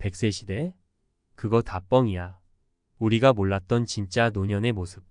100세 시대? 그거 다 뻥이야. 우리가 몰랐던 진짜 노년의 모습.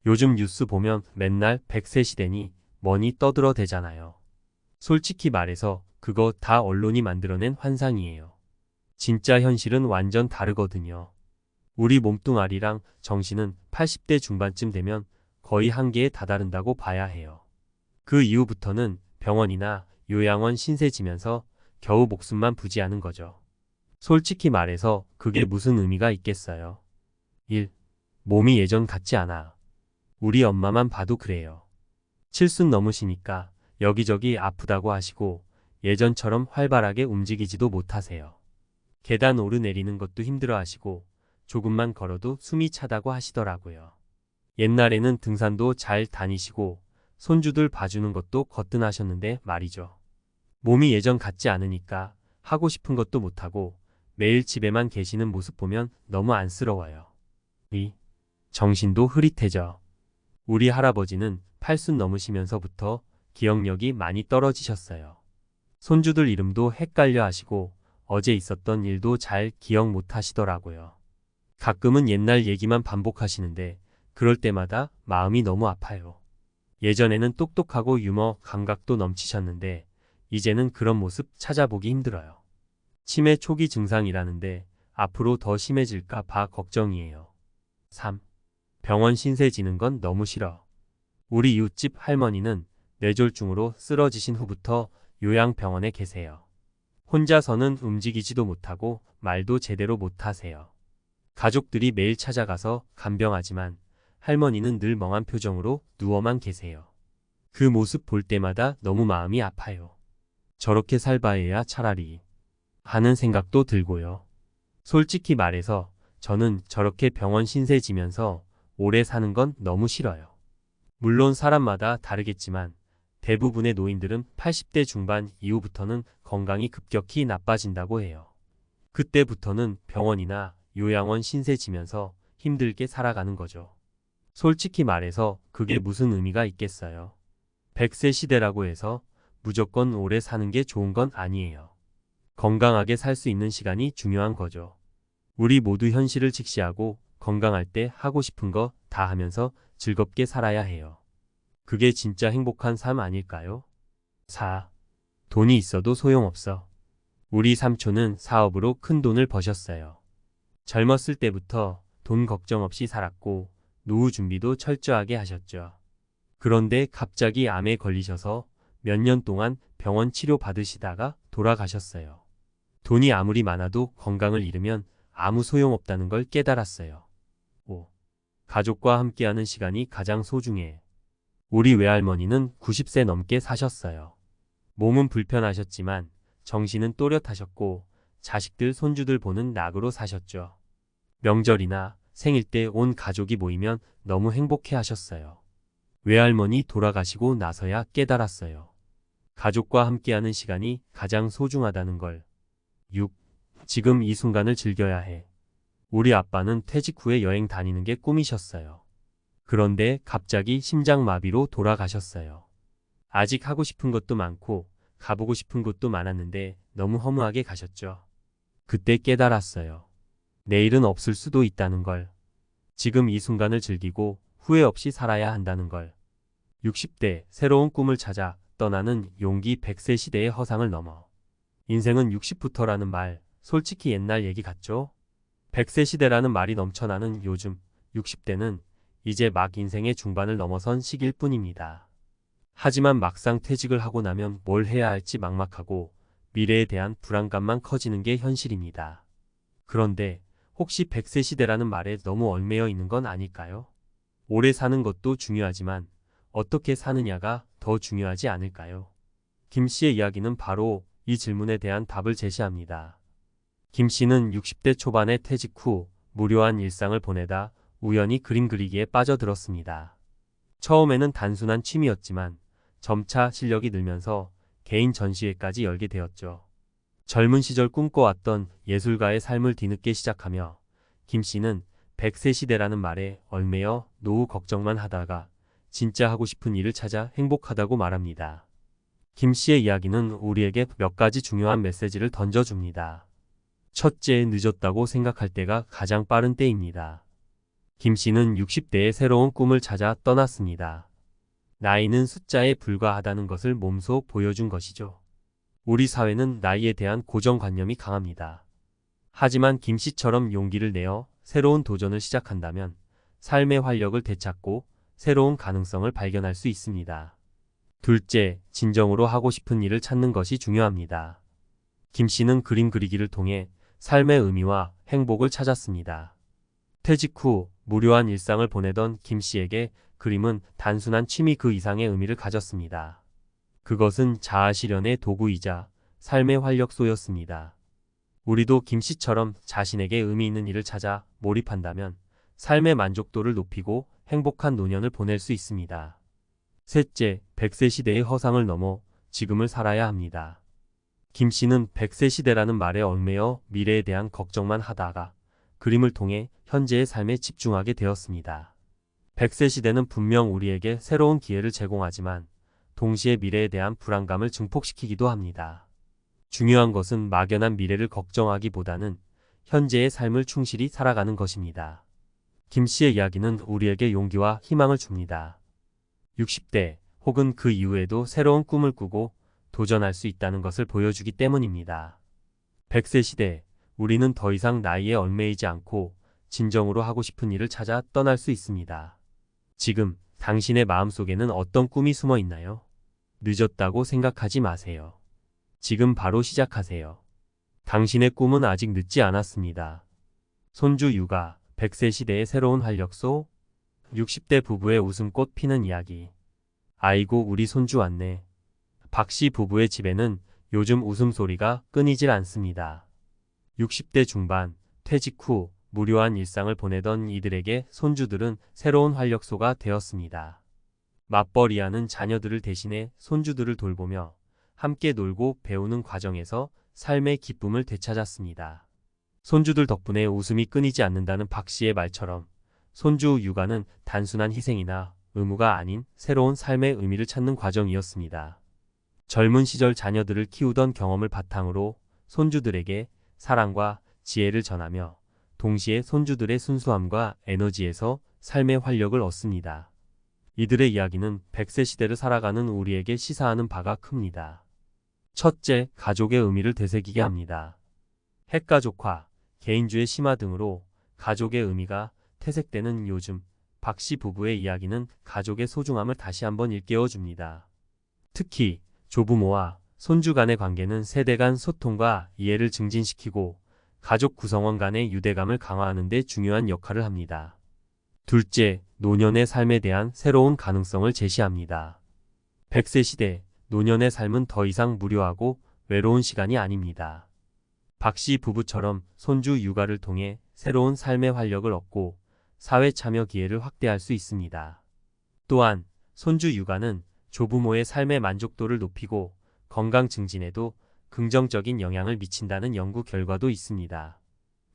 요즘 뉴스 보면 맨날 100세 시대니 뭐니 떠들어대잖아요. 솔직히 말해서 그거 다 언론이 만들어낸 환상이에요. 진짜 현실은 완전 다르거든요. 우리 몸뚱아리랑 정신은 80대 중반쯤 되면 거의 한계에 다다른다고 봐야 해요. 그 이후부터는 병원이나 요양원 신세지면서 겨우 목숨만 부지하는 거죠. 솔직히 말해서 그게 무슨 의미가 있겠어요. 1. 몸이 예전 같지 않아. 우리 엄마만 봐도 그래요. 70 넘으시니까 여기저기 아프다고 하시고 예전처럼 활발하게 움직이지도 못하세요. 계단 오르내리는 것도 힘들어 하시고 조금만 걸어도 숨이 차다고 하시더라고요. 옛날에는 등산도 잘 다니시고 손주들 봐주는 것도 거뜬하셨는데 말이죠. 몸이 예전 같지 않으니까 하고 싶은 것도 못하고 매일 집에만 계시는 모습 보면 너무 안쓰러워요. 2. 정신도 흐릿해져. 우리 할아버지는 80 넘으시면서부터 기억력이 많이 떨어지셨어요. 손주들 이름도 헷갈려 하시고 어제 있었던 일도 잘 기억 못 하시더라고요. 가끔은 옛날 얘기만 반복하시는데 그럴 때마다 마음이 너무 아파요. 예전에는 똑똑하고 유머 감각도 넘치셨는데 이제는 그런 모습 찾아보기 힘들어요. 치매 초기 증상이라는데 앞으로 더 심해질까 봐 걱정이에요. 3. 병원 신세 지는 건 너무 싫어. 우리 이웃집 할머니는 뇌졸중으로 쓰러지신 후부터 요양병원에 계세요. 혼자서는 움직이지도 못하고 말도 제대로 못하세요. 가족들이 매일 찾아가서 간병하지만 할머니는 늘 멍한 표정으로 누워만 계세요. 그 모습 볼 때마다 너무 마음이 아파요. 저렇게 살바해야 차라리 하는 생각도 들고요. 솔직히 말해서 저는 저렇게 병원 신세 지면서 오래 사는 건 너무 싫어요. 물론 사람마다 다르겠지만 대부분의 노인들은 80대 중반 이후부터는 건강이 급격히 나빠진다고 해요. 그때부터는 병원이나 요양원 신세 지면서 힘들게 살아가는 거죠. 솔직히 말해서 그게 무슨 의미가 있겠어요. 100세 시대라고 해서 무조건 오래 사는 게 좋은 건 아니에요. 건강하게 살 수 있는 시간이 중요한 거죠. 우리 모두 현실을 직시하고 건강할 때 하고 싶은 거 다 하면서 즐겁게 살아야 해요. 그게 진짜 행복한 삶 아닐까요? 4. 돈이 있어도 소용없어. 우리 삼촌은 사업으로 큰 돈을 버셨어요. 젊었을 때부터 돈 걱정 없이 살았고 노후 준비도 철저하게 하셨죠. 그런데 갑자기 암에 걸리셔서 몇 년 동안 병원 치료 받으시다가 돌아가셨어요. 돈이 아무리 많아도 건강을 잃으면 아무 소용없다는 걸 깨달았어요. 5. 가족과 함께하는 시간이 가장 소중해. 우리 외할머니는 90세 넘게 사셨어요. 몸은 불편하셨지만 정신은 또렷하셨고 자식들 손주들 보는 낙으로 사셨죠. 명절이나 생일 때 온 가족이 모이면 너무 행복해 하셨어요. 외할머니 돌아가시고 나서야 깨달았어요. 가족과 함께하는 시간이 가장 소중하다는 걸. 6. 지금 이 순간을 즐겨야 해. 우리 아빠는 퇴직 후에 여행 다니는 게 꿈이셨어요. 그런데 갑자기 심장마비로 돌아가셨어요. 아직 하고 싶은 것도 많고 가보고 싶은 곳도 많았는데 너무 허무하게 가셨죠. 그때 깨달았어요. 내일은 없을 수도 있다는 걸. 지금 이 순간을 즐기고 후회 없이 살아야 한다는 걸. 60대 새로운 꿈을 찾아 떠나는 용기 100세 시대의 허상을 넘어. 인생은 60부터라는 말, 솔직히 옛날 얘기 같죠? 100세 시대라는 말이 넘쳐나는 요즘 60대는 이제 막 인생의 중반을 넘어선 시기일 뿐입니다. 하지만 막상 퇴직을 하고 나면 뭘 해야 할지 막막하고 미래에 대한 불안감만 커지는 게 현실입니다. 그런데 혹시 100세 시대라는 말에 너무 얽매여 있는 건 아닐까요? 오래 사는 것도 중요하지만 어떻게 사느냐가 더 중요하지 않을까요? 김 씨의 이야기는 바로 이 질문에 대한 답을 제시합니다. 김 씨는 60대 초반에 퇴직 후 무료한 일상을 보내다 우연히 그림 그리기에 빠져들었습니다. 처음에는 단순한 취미였지만 점차 실력이 늘면서 개인 전시회까지 열게 되었죠. 젊은 시절 꿈꿔왔던 예술가의 삶을 뒤늦게 시작하며 김 씨는 100세 시대라는 말에 얽매여 노후 걱정만 하다가 진짜 하고 싶은 일을 찾아 행복하다고 말합니다. 김 씨의 이야기는 우리에게 몇 가지 중요한 메시지를 던져줍니다. 첫째, 늦었다고 생각할 때가 가장 빠른 때입니다. 김 씨는 60대의 새로운 꿈을 찾아 떠났습니다. 나이는 숫자에 불과하다는 것을 몸소 보여준 것이죠. 우리 사회는 나이에 대한 고정관념이 강합니다. 하지만 김 씨처럼 용기를 내어 새로운 도전을 시작한다면 삶의 활력을 되찾고 새로운 가능성을 발견할 수 있습니다. 둘째, 진정으로 하고 싶은 일을 찾는 것이 중요합니다. 김 씨는 그림 그리기를 통해 삶의 의미와 행복을 찾았습니다. 퇴직 후 무료한 일상을 보내던 김 씨에게 그림은 단순한 취미 그 이상의 의미를 가졌습니다. 그것은 자아실현의 도구이자 삶의 활력소였습니다. 우리도 김 씨처럼 자신에게 의미 있는 일을 찾아 몰입한다면 삶의 만족도를 높이고 행복한 노년을 보낼 수 있습니다. 셋째, 100세 시대의 허상을 넘어 지금을 살아야 합니다. 김 씨는 100세 시대라는 말에 얽매여 미래에 대한 걱정만 하다가 그림을 통해 현재의 삶에 집중하게 되었습니다. 100세 시대는 분명 우리에게 새로운 기회를 제공하지만 동시에 미래에 대한 불안감을 증폭시키기도 합니다. 중요한 것은 막연한 미래를 걱정하기보다는 현재의 삶을 충실히 살아가는 것입니다. 김 씨의 이야기는 우리에게 용기와 희망을 줍니다. 60대 혹은 그 이후에도 새로운 꿈을 꾸고 도전할 수 있다는 것을 보여주기 때문입니다. 100세 시대, 우리는 더 이상 나이에 얽매이지 않고 진정으로 하고 싶은 일을 찾아 떠날 수 있습니다. 지금 당신의 마음속에는 어떤 꿈이 숨어 있나요? 늦었다고 생각하지 마세요. 지금 바로 시작하세요. 당신의 꿈은 아직 늦지 않았습니다. 손주 육아, 100세 시대의 새로운 활력소, 60대 부부의 웃음꽃 피는 이야기. 아이고 우리 손주 왔네. 박 씨 부부의 집에는 요즘 웃음소리가 끊이질 않습니다. 60대 중반, 퇴직 후 무료한 일상을 보내던 이들에게 손주들은 새로운 활력소가 되었습니다. 맞벌이하는 자녀들을 대신해 손주들을 돌보며 함께 놀고 배우는 과정에서 삶의 기쁨을 되찾았습니다. 손주들 덕분에 웃음이 끊이지 않는다는 박 씨의 말처럼 손주 육아는 단순한 희생이나 의무가 아닌 새로운 삶의 의미를 찾는 과정이었습니다. 젊은 시절 자녀들을 키우던 경험을 바탕으로 손주들에게 사랑과 지혜를 전하며 동시에 손주들의 순수함과 에너지에서 삶의 활력을 얻습니다. 이들의 이야기는 100세 시대를 살아가는 우리에게 시사하는 바가 큽니다. 첫째, 가족의 의미를 되새기게 합니다. 핵가족화, 개인주의 심화 등으로 가족의 의미가 퇴색되는 요즘 박 씨 부부의 이야기는 가족의 소중함을 다시 한번 일깨워줍니다. 특히 조부모와 손주 간의 관계는 세대 간 소통과 이해를 증진시키고 가족 구성원 간의 유대감을 강화하는 데 중요한 역할을 합니다. 둘째, 노년의 삶에 대한 새로운 가능성을 제시합니다. 100세 시대, 노년의 삶은 더 이상 무료하고 외로운 시간이 아닙니다. 박 씨 부부처럼 손주 육아를 통해 새로운 삶의 활력을 얻고 사회 참여 기회를 확대할 수 있습니다. 또한 손주 육아는 조부모의 삶의 만족도를 높이고 건강 증진에도 긍정적인 영향을 미친다는 연구 결과도 있습니다.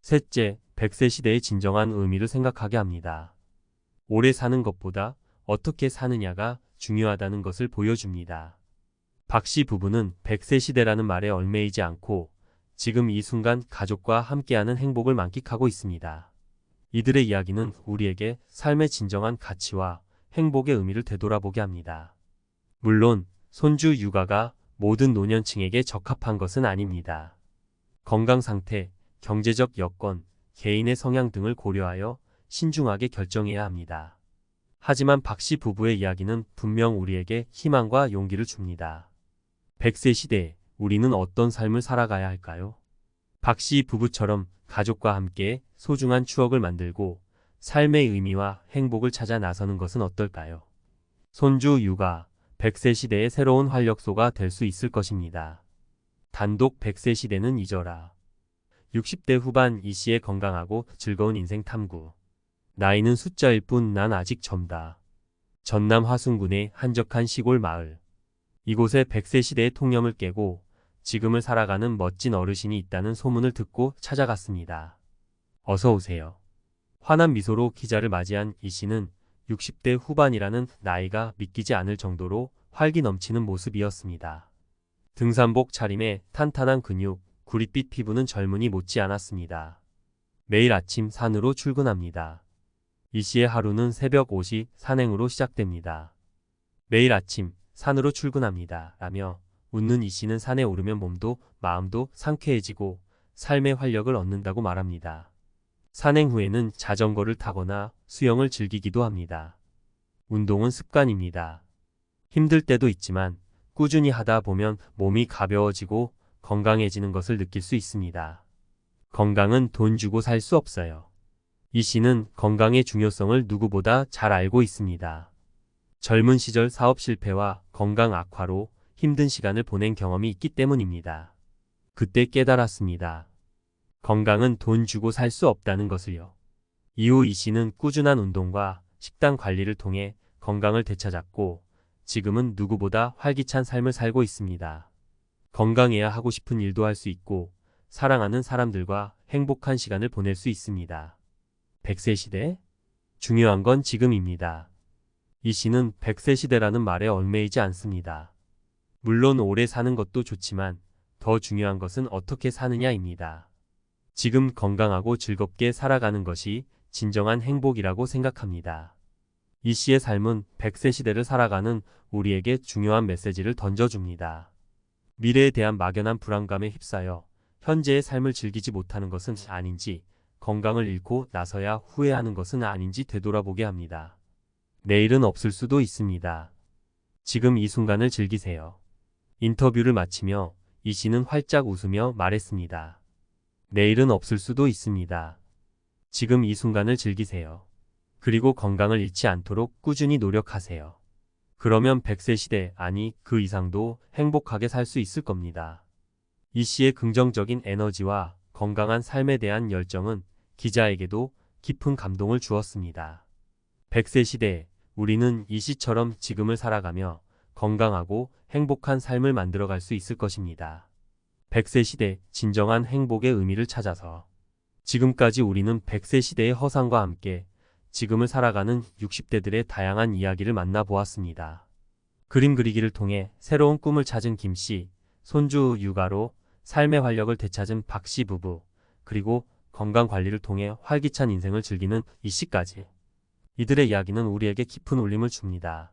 셋째, 100세 시대의 진정한 의미를 생각하게 합니다. 오래 사는 것보다 어떻게 사느냐가 중요하다는 것을 보여줍니다. 박 씨 부부는 100세 시대라는 말에 얽매이지 않고 지금 이 순간 가족과 함께하는 행복을 만끽하고 있습니다. 이들의 이야기는 우리에게 삶의 진정한 가치와 행복의 의미를 되돌아보게 합니다. 물론 손주 육아가 모든 노년층에게 적합한 것은 아닙니다. 건강 상태, 경제적 여건, 개인의 성향 등을 고려하여 신중하게 결정해야 합니다. 하지만 박 씨 부부의 이야기는 분명 우리에게 희망과 용기를 줍니다. 100세 시대, 우리는 어떤 삶을 살아가야 할까요? 박 씨 부부처럼 가족과 함께 소중한 추억을 만들고 삶의 의미와 행복을 찾아 나서는 것은 어떨까요? 손주 육아, 100세 시대의 새로운 활력소가 될 수 있을 것입니다. 단독 100세 시대는 잊어라. 60대 후반 이 씨의 건강하고 즐거운 인생 탐구. 나이는 숫자일 뿐 난 아직 젊다. 전남 화순군의 한적한 시골 마을. 이곳에 100세 시대의 통념을 깨고 지금을 살아가는 멋진 어르신이 있다는 소문을 듣고 찾아갔습니다. 어서 오세요. 환한 미소로 기자를 맞이한 이 씨는 60대 후반이라는 나이가 믿기지 않을 정도로 활기 넘치는 모습이었습니다. 등산복 차림에 탄탄한 근육, 구릿빛 피부는 젊은이 못지 않았습니다. 매일 아침 산으로 출근합니다. 이 씨의 하루는 새벽 5시 산행으로 시작됩니다. 매일 아침 산으로 출근합니다. 라며 웃는 이 씨는 산에 오르면 몸도 마음도 상쾌해지고 삶의 활력을 얻는다고 말합니다. 산행 후에는 자전거를 타거나 수영을 즐기기도 합니다. 운동은 습관입니다. 힘들 때도 있지만 꾸준히 하다 보면 몸이 가벼워지고 건강해지는 것을 느낄 수 있습니다. 건강은 돈 주고 살 수 없어요. 이 씨는 건강의 중요성을 누구보다 잘 알고 있습니다. 젊은 시절 사업 실패와 건강 악화로 힘든 시간을 보낸 경험이 있기 때문입니다. 그때 깨달았습니다. 건강은 돈 주고 살 수 없다는 것을요. 이후 이 씨는 꾸준한 운동과 식단 관리를 통해 건강을 되찾았고 지금은 누구보다 활기찬 삶을 살고 있습니다. 건강해야 하고 싶은 일도 할 수 있고 사랑하는 사람들과 행복한 시간을 보낼 수 있습니다. 100세 시대? 중요한 건 지금입니다. 이 씨는 100세 시대라는 말에 얽매이지 않습니다. 물론 오래 사는 것도 좋지만 더 중요한 것은 어떻게 사느냐입니다. 지금 건강하고 즐겁게 살아가는 것이 진정한 행복이라고 생각합니다. 이 씨의 삶은 100세 시대를 살아가는 우리에게 중요한 메시지를 던져줍니다. 미래에 대한 막연한 불안감에 휩싸여 현재의 삶을 즐기지 못하는 것은 아닌지, 건강을 잃고 나서야 후회하는 것은 아닌지 되돌아보게 합니다. 내일은 없을 수도 있습니다. 지금 이 순간을 즐기세요. 인터뷰를 마치며 이 씨는 활짝 웃으며 말했습니다. 내일은 없을 수도 있습니다. 지금 이 순간을 즐기세요. 그리고 건강을 잃지 않도록 꾸준히 노력하세요. 그러면 100세 시대, 아니 그 이상도 행복하게 살 수 있을 겁니다. 이 씨의 긍정적인 에너지와 건강한 삶에 대한 열정은 기자에게도 깊은 감동을 주었습니다. 100세 시대, 우리는 이 씨처럼 지금을 살아가며 건강하고 행복한 삶을 만들어갈 수 있을 것입니다. 100세 시대, 진정한 행복의 의미를 찾아서. 지금까지 우리는 100세 시대의 허상과 함께 지금을 살아가는 60대들의 다양한 이야기를 만나보았습니다. 그림 그리기를 통해 새로운 꿈을 찾은 김 씨, 손주 육아로 삶의 활력을 되찾은 박 씨 부부, 그리고 건강관리를 통해 활기찬 인생을 즐기는 이 씨까지. 이들의 이야기는 우리에게 깊은 울림을 줍니다.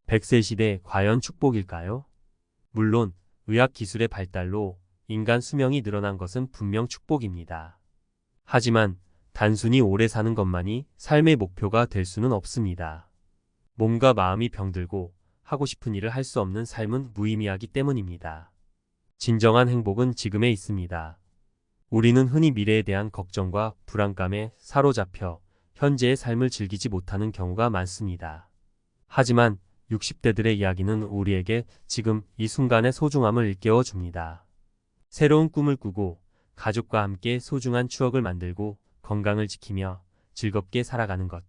100세 시대 과연 축복일까요? 물론 의학기술의 발달로 인간 수명이 늘어난 것은 분명 축복입니다. 하지만 단순히 오래 사는 것만이 삶의 목표가 될 수는 없습니다. 몸과 마음이 병들고 하고 싶은 일을 할 수 없는 삶은 무의미하기 때문입니다. 진정한 행복은 지금에 있습니다. 우리는 흔히 미래에 대한 걱정과 불안감에 사로잡혀 현재의 삶을 즐기지 못하는 경우가 많습니다. 하지만 60대들의 이야기는 우리에게 지금 이 순간의 소중함을 일깨워 줍니다. 새로운 꿈을 꾸고 가족과 함께 소중한 추억을 만들고 건강을 지키며 즐겁게 살아가는 것.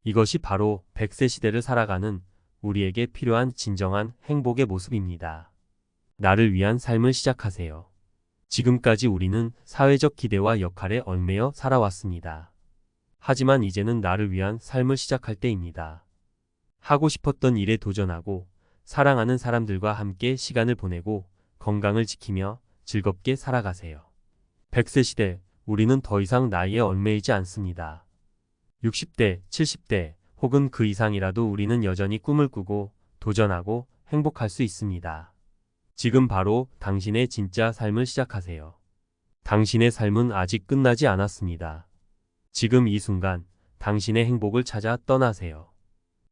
이것이 바로 100세 시대를 살아가는 우리에게 필요한 진정한 행복의 모습입니다. 나를 위한 삶을 시작하세요. 지금까지 우리는 사회적 기대와 역할에 얽매여 살아왔습니다. 하지만 이제는 나를 위한 삶을 시작할 때입니다. 하고 싶었던 일에 도전하고 사랑하는 사람들과 함께 시간을 보내고 건강을 지키며 즐겁게 살아가세요. 100세 시대, 우리는 더 이상 나이에 얽매이지 않습니다. 60대, 70대 혹은 그 이상이라도 우리는 여전히 꿈을 꾸고 도전하고 행복할 수 있습니다. 지금 바로 당신의 진짜 삶을 시작하세요. 당신의 삶은 아직 끝나지 않았습니다. 지금 이 순간 당신의 행복을 찾아 떠나세요.